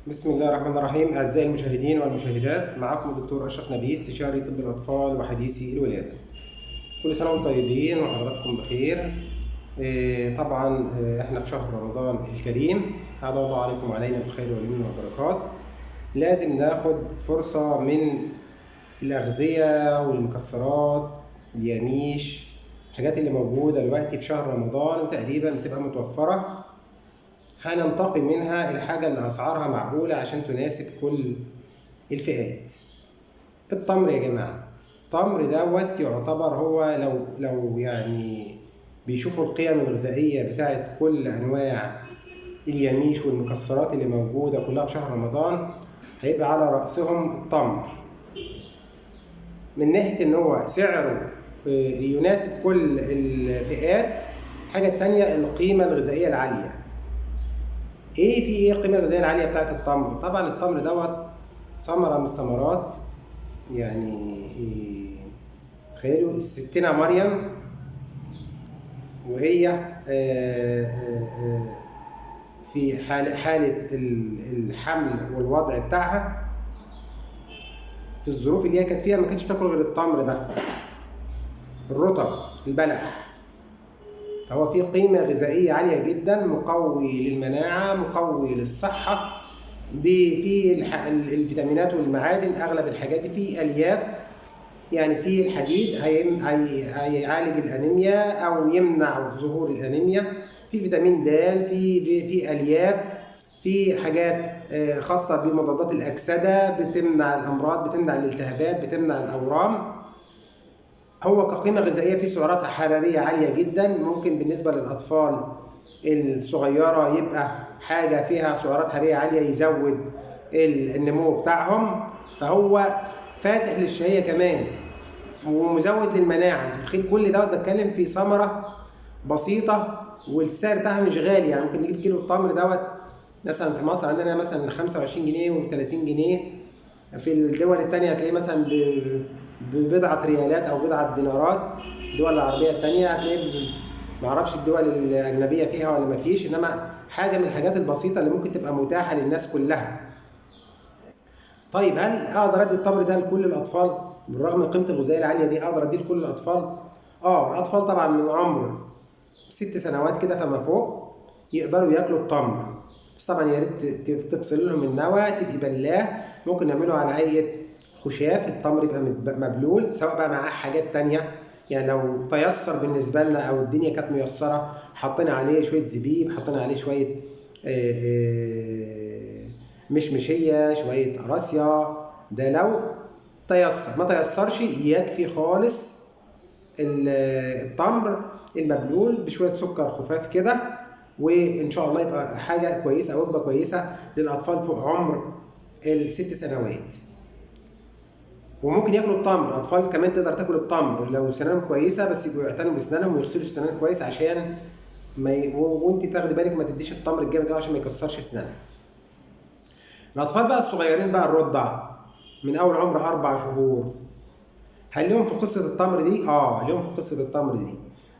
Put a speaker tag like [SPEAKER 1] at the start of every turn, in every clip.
[SPEAKER 1] بسم الله الرحمن الرحيم. أعزائي المشاهدين والمشاهدات، معكم الدكتور أشرف نبيل، استشاري طب الأطفال وحديثي الولادة. كل سنة وانتم طيبين وحضراتكم بخير. طبعا احنا في شهر رمضان الكريم، أعاد الله عليكم وعلينا بالخير واليمن والبركات. لازم ناخد فرصة من الأغذية والمكسرات، الياميش، الحاجات اللي موجودة دلوقتي في شهر رمضان وتقريبا بتبقى متوفرة. هننتقي منها الحاجة اللي أسعارها معقولة عشان تناسب كل الفئات. التمر يا جماعة، التمر دوت يعتبر هو لو يعني بيشوفوا القيم الغذائية بتاعت كل أنواع اليميش والمكسرات اللي موجودة كلها في شهر رمضان، هيبقى على رأسهم التمر. من ناحية إن هو سعره يناسب كل الفئات. الحاجة التانية القيمة الغذائية العالية. ايه القيمه الغذائيه العاليه بتاعت التمر؟ طبعا التمر دوت ثمره من الثمرات، يعني تخيلوا الستنا مريم وهي في حاله الحمل والوضع بتاعها، في الظروف اللي هي كانت فيها ما كانتش بتاكل غير التمر ده، الرطب، البلح. فهو فيه قيمة غذائية عالية جدا، مقوي للمناعة، مقوي للصحة، فيه الفيتامينات والمعادن، أغلب الحاجات دي فيه ألياف، يعني فيه الحديد هيعالج الأنيميا أو يمنع ظهور الأنيميا، فيه فيتامين د، فيه ألياف، فيه حاجات خاصة بمضادات الأكسدة، بتمنع الأمراض، بتمنع الالتهابات، بتمنع الأورام. هو كقيمة غذائية فيه سعرات حرارية عالية جدا، ممكن بالنسبة للأطفال الصغيرة يبقى حاجة فيها سعرات حرارية عالية يزود النمو بتاعهم، فهو فاتح للشهية كمان ومزود للمناعة. انت متخيل كل دوت؟ بتكلم في ثمرة بسيطة والسعر بتاعها مش غالي. يعني ممكن نجيب كيلو التمر دوت مثلا في مصر عندنا مثلا 25 جنيه و30 جنيه، في الدول التانية هتلاقيه مثلا ببضعة ريالات أو بضعة دينارات. الدول العربية التانية هتلاقيه معرفش الدول الأجنبية فيها ولا مفيش، إنما حاجة من الحاجات البسيطة اللي ممكن تبقى متاحة للناس كلها. طيب هل أقدر أدي التمر ده لكل الأطفال؟ بالرغم من قيمته الغذائية العالية دي أقدر أديه لكل الأطفال؟ الأطفال طبعا من عمر 6 سنوات كده فما فوق يقدروا ياكلوا التمر، بس طبعا يا ريت تفصل لهم النوى، تبقي بلاه. ممكن نعمله على هيئة خشاف، التمر يبقى مبلول، سواء بقى معاه حاجات تانية. يعني لو تيسر بالنسبة لنا أو الدنيا كانت ميسرة، حطينا عليه شوية زبيب، حطينا عليه شوية مشمشية، شوية قراصية، ده لو تيسر. ما تيسرش يكفي خالص التمر المبلول بشوية سكر خفاف كده، وإن شاء الله يبقى حاجة كويسة أو وجبة كويسة للأطفال فوق عمر ال6 سنوات. وممكن ياكلوا التمر، الاطفال كمان تقدر تاكل التمر لو سنانهم كويسه، بس يبقوا يعتنوا بسنانهم ويغسلوا السنان كويس عشان وانت تاخدي بالك ما تديش التمر الجامد قوي عشان ما يكسرش اسنانك. الاطفال بقى الصغيرين بقى الرضع من اول عمر 4 شهور، هل لهم في قصه التمر دي؟ لهم في قصه التمر دي.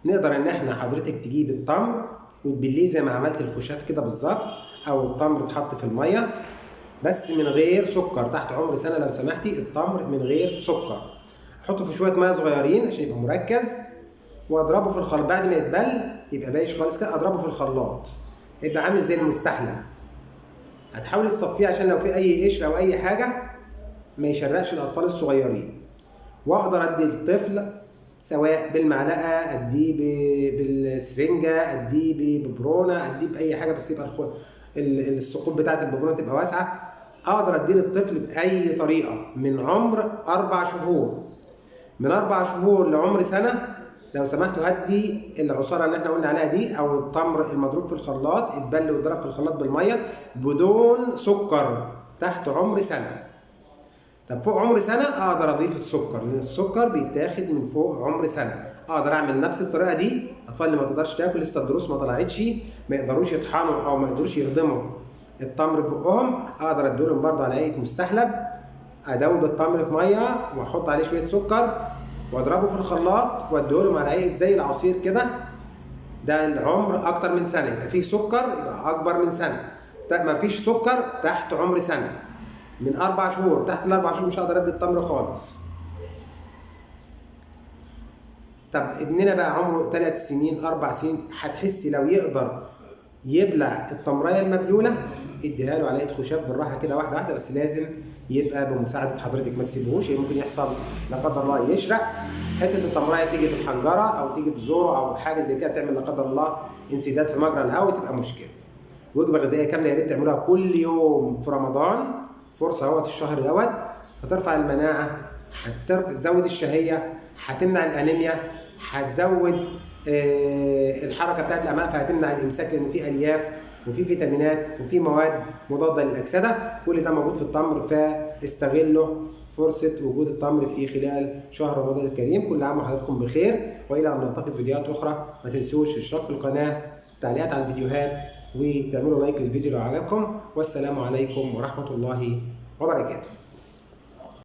[SPEAKER 1] نقدر ان احنا حضرتك تجيب التمر وتبليه زي ما عملت الخشاف كده بالظبط، او التمر اتحط في الميه بس من غير سكر. تحت عمر سنه لو سمحتي التمر من غير سكر. احطه في شويه ميه صغيرين عشان يبقى مركز، واضربه في الخلاط بعد ما يتبل يبقى بايش خالص كده. اضربه في الخلاط يبقى عامل زي المستحلى. هتحاولي تصفيه عشان لو في اي قشر او اي حاجه ما يشرقش الاطفال الصغيرين. واقدر ادي الطفل سواء بالمعلقه، اديه بالسرنجه، اديه ببرونه، اديه باي حاجه، بس يبقى الثقوب بتاعت الببرونه تبقى واسعه. اقدر اديه للطفل باي طريقه من عمر 4 شهور. من 4 شهور لعمر سنه لو سمحتوا هدي العصاره اللي احنا قلنا عليها دي، او التمر المضروب في الخلاط اتبل واتضرب في الخلاط بالميه بدون سكر تحت عمر سنه. طب فوق عمر سنه اقدر اضيف السكر، لان السكر بيتاخد من فوق عمر سنه. اقدر اعمل نفس الطريقه دي. الاطفال اللي ما تقدرش تاكل لسه الضروس ما طلعتش، ما يقدروش يطحنوا او ما يقدروش يهضموا التمر في بقهم، اقدر اديلهم برضه على هيئه مستحلب. ادوب التمر في ميه واحط عليه شويه سكر واضربه في الخلاط واديهولهم على هيئه زي العصير كده. ده العمر اكتر من سنه، يبقى فيه سكر، يبقى اكبر من سنه. ما فيش سكر تحت عمر سنه. من 4 شهور، تحت ال4 شهور مش هقدر ادي التمر خالص. طب ابننا بقى عمره 3 سنين 4 سنين، هتحسي لو يقدر يبلع التمرايه المبلوله اديها له على ايد خشاب بالراحه كده واحده واحده، بس لازم يبقى بمساعده حضرتك، ما تسيبهوش، ممكن يحصل لا قدر الله يشرق، حته التمرايه تيجي في الحنجره او تيجي في زوره او حاجه زي كده تعمل لا قدر الله انسداد في مجرى الهواء، تبقى مشكله. وجبه غذائيه كامله يا ريت تعملوها كل يوم في رمضان، فرصه اهوت الشهر دوت، هترفع المناعه، هتزود الشهيه، هتمنع الانيميا، هتزود الحركه بتاعت الامعاء، فهتمنع الامساك لان فيه الياف وفي فيتامينات وفي مواد مضاده للاكسده، كل ده موجود في التمر، فاستغلوا فرصه وجود التمر في خلال شهر رمضان الكريم. كل عام وحضراتكم بخير، والى ان نلتقي في فيديوهات اخرى. ما تنسوش الاشتراك في القناه، التعليقات على الفيديوهات، وتعملوا لايك للفيديو لو عجبكم. والسلام عليكم ورحمه الله وبركاته.